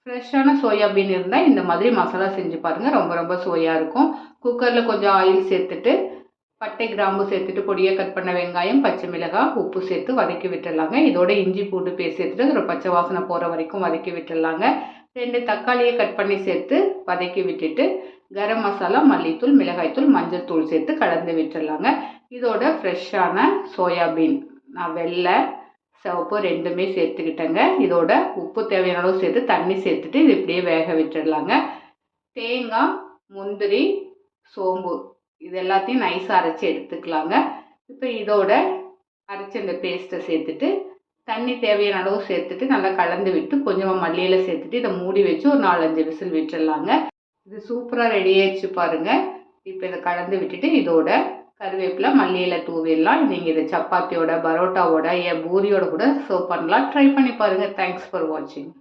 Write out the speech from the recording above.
ஃப்ரெஷ்ஷான சோயாபீன் இருந்தால் இந்த மாதிரி மசாலா செஞ்சு பாருங்கள். ரொம்ப ரொம்ப சுவையாக இருக்கும். குக்கரில் கொஞ்சம் ஆயில் சேர்த்துட்டு பட்டை கிராம்பு சேர்த்துட்டு பொடியாக கட் பண்ண வெங்காயம், பச்சை மிளகாய், உப்பு சேர்த்து வதக்கி விட்டுடலாங்க. இதோட இஞ்சி பூண்டு பேஸ்ட் சேர்த்துட்டு ஒரு பச்சை வாசனை போகிற வரைக்கும் வதக்கி விட்டுடலாங்க. 2 தக்காளியை கட் பண்ணி சேர்த்து வதக்கி விட்டுட்டு கரம் மசாலா, மல்லித்தூள், மிளகாய்த்தூள், மஞ்சள் தூள் சேர்த்து கலந்து விட்டுடலாங்க. இதோட ஃப்ரெஷ்ஷான சோயாபீன் நான் வெள்ளை சிவப்பு ரெண்டுமே சேர்த்துக்கிட்டேங்க. இதோட உப்பு தேவையான அளவு சேர்த்து தண்ணி சேர்த்துட்டு இது இப்படியே வேக விட்டுடலாங்க. தேங்காய், முந்திரி, சோம்பு இது எல்லாத்தையும் நைஸாக அரைச்சி எடுத்துக்கலாங்க. இப்போ இதோட அரைச்சி இந்த பேஸ்ட்டை சேர்த்துட்டு தண்ணி தேவையான அளவு சேர்த்துட்டு நல்லா கலந்து விட்டு கொஞ்சமாக மல்லியில சேர்த்துட்டு இதை மூடி வச்சு ஒரு 4-5 விசில் விட்டுடலாங்க. இது சூப்பராக ரெடி ஆயிடுச்சு பாருங்கள். இப்போ இதை கலந்து விட்டுட்டு இதோட கருவேப்பிலை, மல்லியில தூவிடலாம். நீங்கள் இதை சப்பாத்தியோட, பரோட்டாவோட, பூரியோட கூட சர்வ் பண்ணலாம். ட்ரை பண்ணி பாருங்கள். தேங்க்ஸ் ஃபார் வாட்சிங்.